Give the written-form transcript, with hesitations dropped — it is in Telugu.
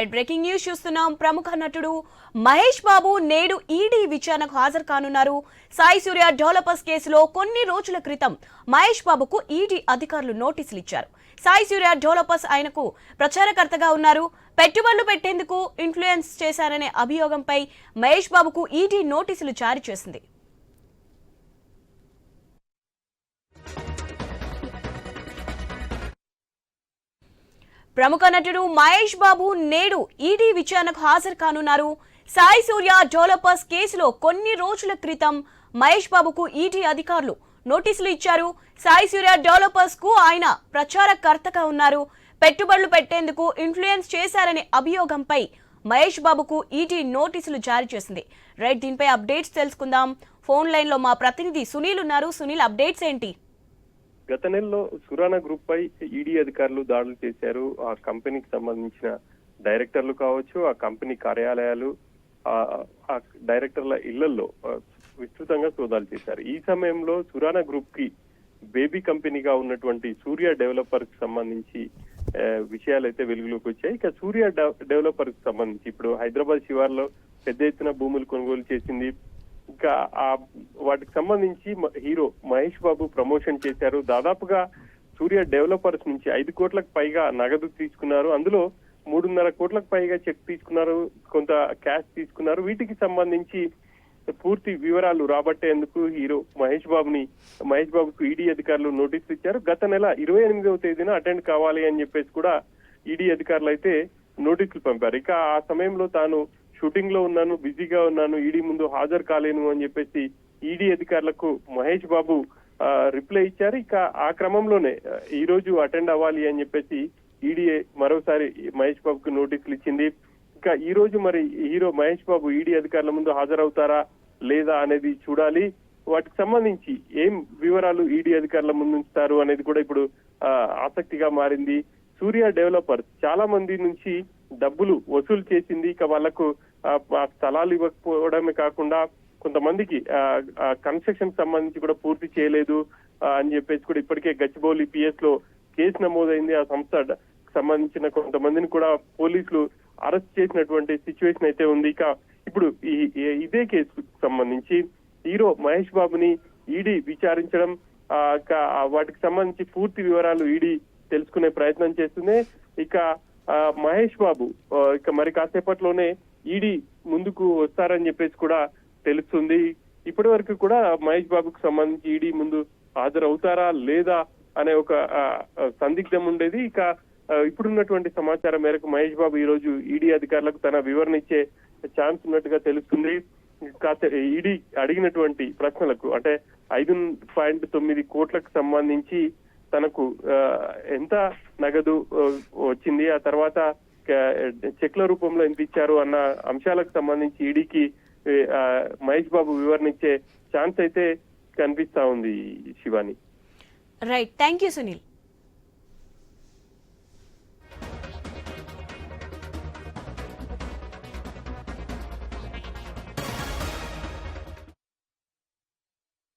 రైట్ బ్రేకింగ్ న్యూస్ చూస్తున్నాం. ప్రముఖ నటుడు మహేష్ బాబు నేడు ఈడీ విచారణకు హాజరు కానున్నారు. సాయి సూర్య డెవలపర్స్ కేసులో కొన్ని రోజుల క్రితం మహేష్ బాబుకు ఈడీ అధికారులు నోటీసులు ఇచ్చారు. సాయి సూర్య డెవలపర్స్ ఆయనకు ప్రచారకర్తగా ఉన్నారు. పెట్టుబడులు పెట్టేందుకు ఇన్ఫ్లుయెన్స్ చేశారనే అభియోగంపై మహేష్ బాబుకు ఈడీ నోటీసులు జారీ చేసింది. ప్రముఖ నటుడు మహేష్ బాబు నేడు ఈడీ విచారణకు హాజరు కానున్నారు. సాయి సూర్య డెవలపర్స్ కేసులో కొన్ని రోజుల క్రితం మహేష్ బాబుకు ఈడీ అధికారులు నోటీసులు ఇచ్చారు. సాయి సూర్య డెవలపర్స్ కు ఆయన ప్రచారకర్తగా ఉన్నారు. పెట్టుబడులు పెట్టేందుకు ఇన్ఫ్లుయెన్స్ చేశారనే అభియోగంపై మహేష్ బాబుకు ఈడీ నోటీసులు జారీ చేసింది. రైట్, దీనిపై అప్డేట్స్ తెలుసుకుందాం. ఫోన్ లైన్ లో మా ప్రతినిధి సునీల్ ఉన్నారు. సునీల్, అప్డేట్స్ ఏంటి? గత నెలలో సురానా గ్రూప్ పై ఈడీ అధికారులు దాడులు చేశారు. ఆ కంపెనీకి సంబంధించిన డైరెక్టర్లు కావచ్చు, ఆ కంపెనీ కార్యాలయాలు, ఆ డైరెక్టర్ల ఇళ్లలో విస్తృతంగా సోదాలు చేశారు. ఈ సమయంలో సురానా గ్రూప్ కి బేబీ కంపెనీగా ఉన్నటువంటి సూర్య డెవలపర్ కి సంబంధించి విషయాలు అయితే వెలుగులోకి వచ్చాయి. ఇక సూర్య డెవలపర్ కి సంబంధించి ఇప్పుడు హైదరాబాద్ శివార్లో పెద్ద ఎత్తున భూములు కొనుగోలు చేసింది. ఇంకా వాటికి సంబంధించి హీరో మహేష్ బాబు ప్రమోషన్ చేశారు. దాదాపుగా సూర్య డెవలపర్స్ నుంచి 5 కోట్లకు పైగా నగదు తీసుకున్నారు. అందులో 3.5 కోట్లకు పైగా చెక్ తీసుకున్నారు, కొంత క్యాష్ తీసుకున్నారు. వీటికి సంబంధించి పూర్తి వివరాలు రాబట్టేందుకు హీరో మహేష్ బాబుకు ఈడీ అధికారులు నోటీసులు ఇచ్చారు. గత నెల 28వ తేదీన అటెండ్ కావాలి అని చెప్పేసి కూడా ఈడీ అధికారులు అయితే నోటీసులు పంపారు. ఇక ఆ సమయంలో తాను షూటింగ్ లో ఉన్నాను, బిజీగా ఉన్నాను, ఈడీ ముందు హాజరు కాలేను అని చెప్పేసి ఈడీ అధికారులకు మహేష్ బాబు రిప్లై ఇచ్చారు. ఇక ఆ క్రమంలోనే ఈ రోజు అటెండ్ అవ్వాలి అని చెప్పేసి ఈడీ మరోసారి మహేష్ బాబుకు నోటీసులు ఇచ్చింది. ఇక ఈ రోజు మరి హీరో మహేష్ బాబు ఈడీ అధికారుల ముందు హాజరవుతారా లేదా అనేది చూడాలి. వాటికి సంబంధించి ఏం వివరాలు ఈడీ అధికారుల ముందు ఉంచుతారు అనేది కూడా ఇప్పుడు ఆసక్తిగా మారింది. సూర్య డెవలపర్స్ చాలా మంది నుంచి డబ్బులు వసూలు చేసింది. ఇక వాళ్లకు స్థలాలు ఇవ్వకపోవడమే కాకుండా కొంతమందికి కన్స్ట్రక్షన్ సంబంధించి కూడా పూర్తి చేయలేదు అని చెప్పేసి కూడా ఇప్పటికే గచ్చిబౌలి పిఎస్ లో కేసు నమోదైంది. ఆ సంస్థ సంబంధించిన కొంతమందిని కూడా పోలీసులు అరెస్ట్ చేసినటువంటి సిచ్యువేషన్ అయితే ఉంది. ఇక ఇప్పుడు ఇదే కేసుకు సంబంధించి హీరో మహేష్ బాబుని ఈడీ విచారించడం, వాటికి సంబంధించి పూర్తి వివరాలు ఈడీ తెలుసుకునే ప్రయత్నం చేస్తుంది. ఇక మహేష్ బాబు ఇక మరి కాసేపట్లోనే ఈడీ ముందుకు వస్తారని చెప్పేసి కూడా తెలుస్తుంది. ఇప్పటి వరకు కూడా మహేష్ బాబుకు సంబంధించి ఈడీ ముందు హాజరవుతారా లేదా అనే ఒక సందిగ్ధం ఉండేది. ఇక ఇప్పుడున్నటువంటి సమాచారం మేరకు మహేష్ బాబు ఈ రోజు ఈడీ అధికారులకు తన వివరణ ఇచ్చే ఛాన్స్ ఉన్నట్టుగా తెలుస్తుంది. ఈడీ అడిగినటువంటి ప్రశ్నలకు అంటే 5.9 కోట్లకు సంబంధించి తనకు ఎంత నగదు వచ్చింది, ఆ తర్వాత చెక్ల రూపంలో ఎంత ఇచ్చారు అన్న అంశాలకు సంబంధించి ఈడీకి మహేష్ బాబు వివరణ ఇచ్చే ఛాన్స్ అయితే కనిపిస్తా ఉంది. Shivani. Right, thank you Sunil.